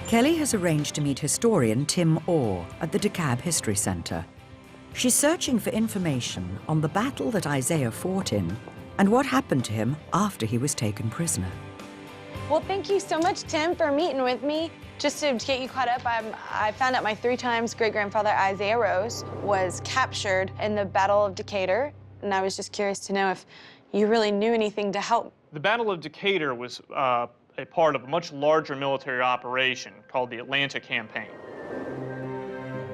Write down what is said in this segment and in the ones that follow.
Kelly has arranged to meet historian Tim Orr at the DeKalb History Center. She's searching for information on the battle that Isaiah fought in and what happened to him after he was taken prisoner. Well, thank you so much, Tim, for meeting with me. Just to get you caught up, I found out my 3 times great-grandfather Isaiah Rose was captured in the Battle of Decatur, and I was just curious to know if you really knew anything to help. The Battle of Decatur was a part of a much larger military operation called the Atlanta Campaign.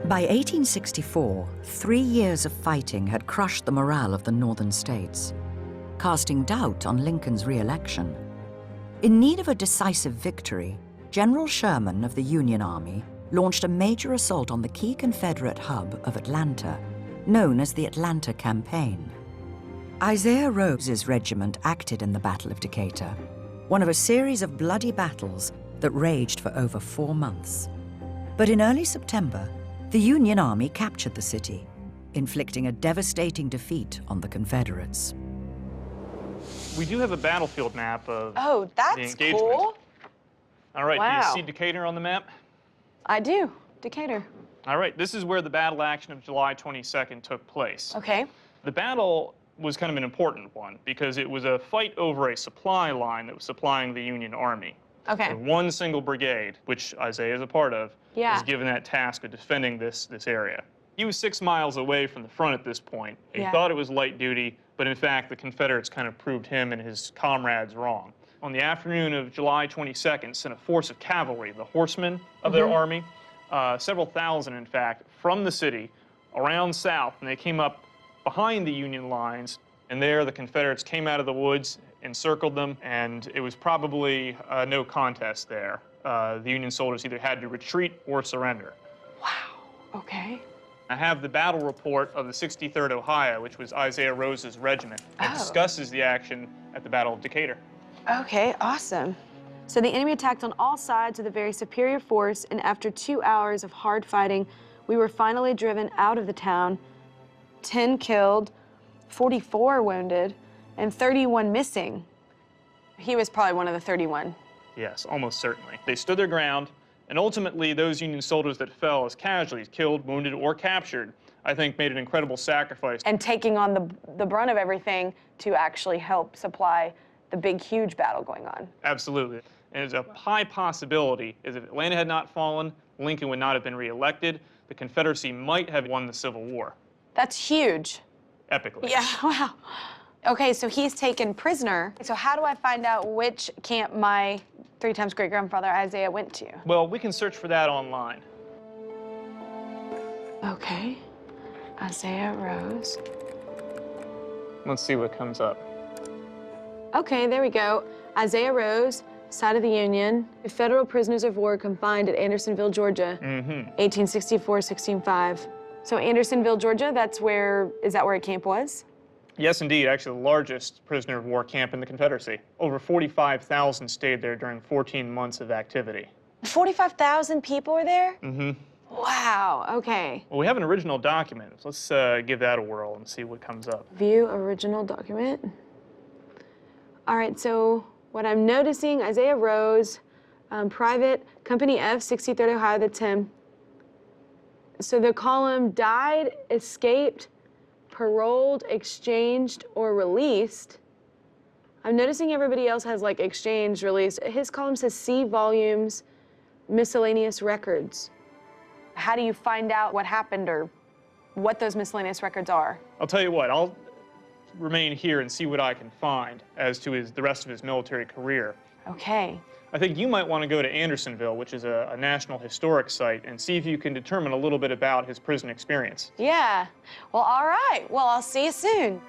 By 1864, 3 years of fighting had crushed the morale of the northern states, casting doubt on Lincoln's re-election. In need of a decisive victory, General Sherman of the Union Army launched a major assault on the key Confederate hub of Atlanta, known as the Atlanta Campaign. Isaiah Rose's regiment acted in the Battle of Decatur, one of a series of bloody battles that raged for over 4 months. But in early September, the Union Army captured the city, inflicting a devastating defeat on the Confederates. We do have a battlefield map of Oh, that's the engagement. cool. All right, Wow. do you see Decatur on the map? I do, Decatur. All right, this is where the battle action of July 22nd took place. Okay. The battle was kind of an important one because it was a fight over a supply line that was supplying the Union Army. Okay. So one single brigade, which Isaiah is a part of, Yeah. was given that task of defending this area. He was 6 miles away from the front at this point. He Yeah. thought it was light duty, but in fact, the Confederates kind of proved him and his comrades wrong. On the afternoon of July 22nd, sent a force of cavalry, the horsemen of their army, several thousand, in fact, from the city around south, and they came up behind the Union lines, and there the Confederates came out of the woods, encircled them, and it was probably no contest there. The Union soldiers either had to retreat or surrender. Wow, okay. I have the battle report of the 63rd Ohio, which was Isaiah Rose's regiment, and discusses the action at the Battle of Decatur. Okay, awesome. So the enemy attacked on all sides with a very superior force, and after 2 hours of hard fighting, we were finally driven out of the town. 10 killed, 44 wounded, and 31 missing. He was probably one of the 31. Yes, almost certainly. They stood their ground, and ultimately those Union soldiers that fell as casualties, killed, wounded, or captured, I think made an incredible sacrifice. And taking on the brunt of everything to actually help supply the big, huge battle going on. Absolutely. And there's a high possibility is if Atlanta had not fallen, Lincoln would not have been reelected. The Confederacy might have won the Civil War. That's huge. Epically. Yeah, wow. Okay, so he's taken prisoner. So how do I find out which camp my 3 times great-grandfather Isaiah went to? Well, we can search for that online. Okay, Isaiah Rose. Let's see what comes up. Okay, there we go. Isaiah Rose, side of the Union. Federal prisoners of war confined at Andersonville, Georgia, 1864-65. So Andersonville, Georgia, is that where a camp was? Yes, indeed. Actually, the largest prisoner of war camp in the Confederacy. Over 45,000 stayed there during 14 months of activity. 45,000 people were there? Mm-hmm. Wow, okay. Well, we have an original document. So let's give that a whirl and see what comes up. View original document. All right, so what I'm noticing, Isaiah Rose, Private, Company F, 63rd Ohio, that's him. So the column died, escaped, paroled, exchanged, or released. I'm noticing everybody else has like exchanged, released. His column says C volumes, miscellaneous records. How do you find out what happened or what those miscellaneous records are? I'll tell you what, I'll remain here and see what I can find as to the rest of his military career. Okay. I think you might want to go to Andersonville, which is a National Historic Site, and see if you can determine a little bit about his prison experience. Yeah. Well, all right. Well, I'll see you soon.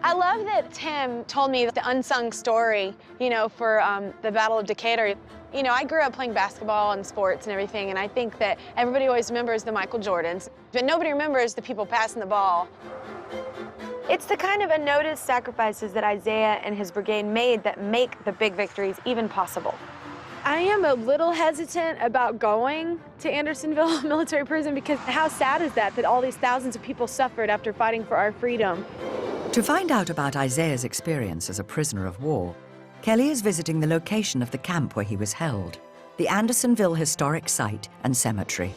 I love that Tim told me the unsung story, you know, for the Battle of Decatur. You know, I grew up playing basketball and sports and everything, and I think that everybody always remembers the Michael Jordans, but nobody remembers the people passing the ball. It's the kind of unnoticed sacrifices that Isaiah and his brigade made that make the big victories even possible. I am a little hesitant about going to Andersonville military prison because how sad is that all these thousands of people suffered after fighting for our freedom? To find out about Isaiah's experience as a prisoner of war, Kelly is visiting the location of the camp where he was held, the Andersonville Historic Site and Cemetery.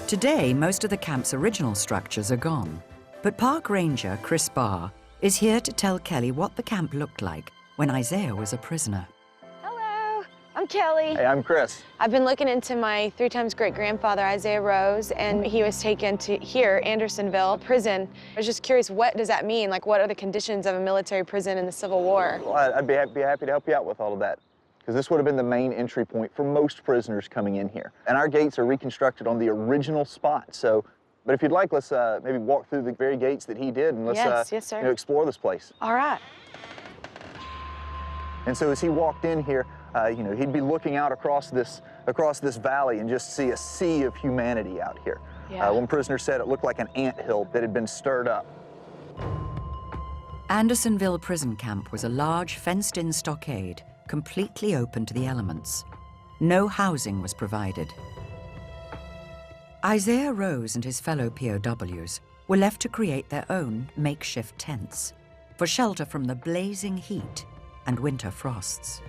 Today, most of the camp's original structures are gone, but park ranger Chris Barr is here to tell Kelly what the camp looked like when Isaiah was a prisoner. Hello, I'm Kelly. Hey, I'm Chris. I've been looking into my 3 times great-grandfather, Isaiah Rose, and he was taken to here, Andersonville prison. I was just curious, what does that mean? Like, what are the conditions of a military prison in the Civil War? Well, I'd be happy to help you out with all of that, because this would have been the main entry point for most prisoners coming in here. And our gates are reconstructed on the original spot. So, but if you'd like, let's maybe walk through the very gates that he did, and let's yes, sir. Explore this place. All right. And so as he walked in here, he'd be looking out across this valley and just see a sea of humanity out here. Yeah. One prisoner said it looked like an anthill that had been stirred up. Andersonville Prison Camp was a large fenced-in stockade completely open to the elements. No housing was provided. Isaiah Rose and his fellow POWs were left to create their own makeshift tents for shelter from the blazing heat and winter frosts.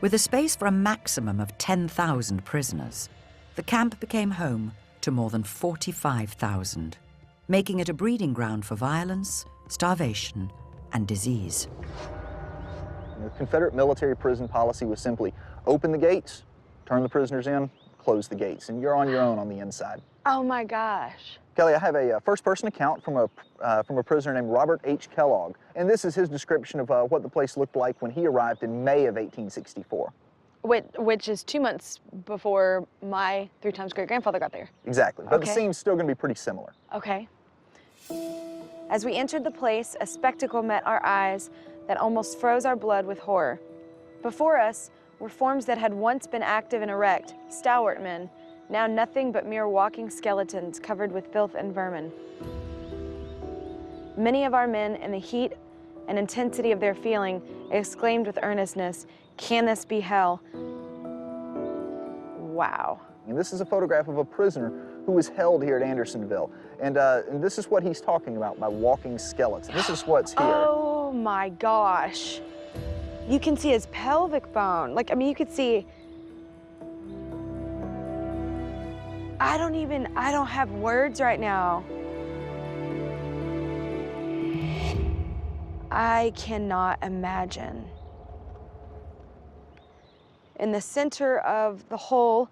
With a space for a maximum of 10,000 prisoners, the camp became home to more than 45,000, making it a breeding ground for violence, starvation, and disease. The Confederate military prison policy was simply open the gates, turn the prisoners in, close the gates, and you're on your own on the inside. Oh my gosh. Kelly, I have a first-person account from a prisoner named Robert H. Kellogg, and this is his description of what the place looked like when he arrived in May of 1864. Which is 2 months before my 3 times great-grandfather got there. Exactly, but Okay. the scene's still going to be pretty similar. Okay. As we entered the place, a spectacle met our eyes that almost froze our blood with horror. Before us were forms that had once been active and erect, stalwart men, now nothing but mere walking skeletons covered with filth and vermin. Many of our men, in the heat and intensity of their feeling, exclaimed with earnestness, "Can this be hell?" Wow. And this is a photograph of a prisoner who was held here at Andersonville, and this is what he's talking about by walking skeleton. This is what's here. Oh my gosh. You can see his pelvic bone. Like, I mean, you could see. I don't have words right now. I cannot imagine. In the center of the whole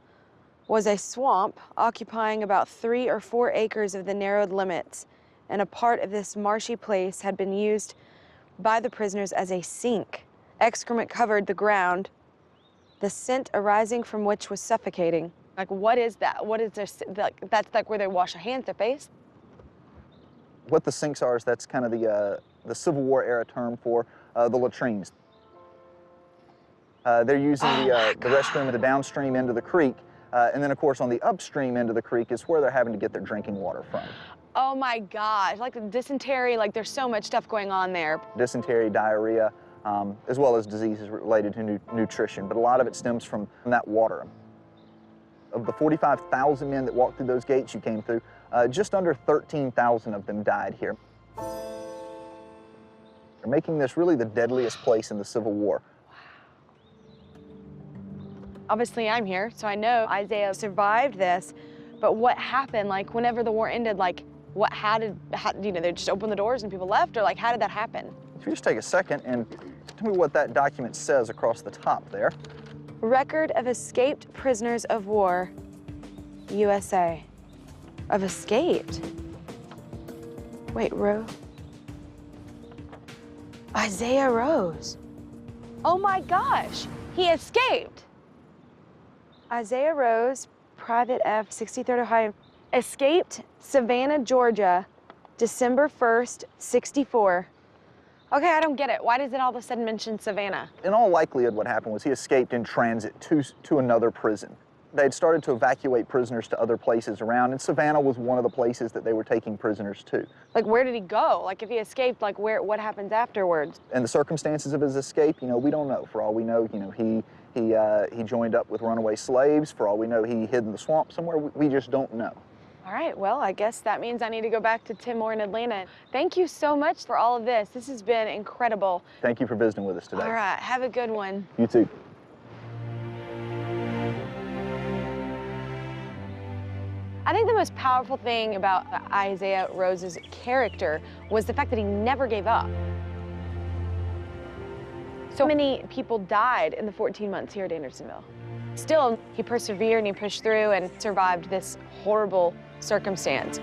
was a swamp occupying about 3 or 4 acres of the narrowed limits, and a part of this marshy place had been used by the prisoners as a sink. Excrement covered the ground, the scent arising from which was suffocating. Like, what is that? What is this? Like, that's like where they wash their hands, their face? What the sinks are is that's kind of the Civil War era term for the latrines. They're using the restroom at the downstream end of the creek, and then of course on the upstream end of the creek is where they're having to get their drinking water from. Oh my gosh, like the dysentery, like there's so much stuff going on there. Dysentery, diarrhea, as well as diseases related to nutrition, but a lot of it stems from that water. Of the 45,000 men that walked through those gates you came through, just under 13,000 of them died here. They're making this really the deadliest place in the Civil War. Obviously I'm here, so I know Isaiah survived this, but what happened, like whenever the war ended, like how they just opened the doors and people left, or like how did that happen? If you just take a second and tell me what that document says across the top there. Record of escaped prisoners of war, USA. Of escaped? Wait, Isaiah Rose. Oh my gosh, he escaped. Isaiah Rose, Private F, 63rd Ohio, escaped Savannah, Georgia, December 1st, 64. Okay, I don't get it. Why does it all of a sudden mention Savannah? In all likelihood, what happened was he escaped in transit to another prison. They had started to evacuate prisoners to other places around, and Savannah was one of the places that they were taking prisoners to. Like, where did he go? Like, if he escaped, like, what happens afterwards? And the circumstances of his escape, we don't know. For all we know, he joined up with runaway slaves. For all we know, he hid in the swamp somewhere. We just don't know. All right, well, I guess that means I need to go back to Tim Moore in Atlanta. Thank you so much for all of this. This has been incredible. Thank you for visiting with us today. All right, have a good one. You too. I think the most powerful thing about Isaiah Rose's character was the fact that he never gave up. So many people died in the 14 months here at Andersonville. Still, he persevered and he pushed through and survived this horrible circumstance.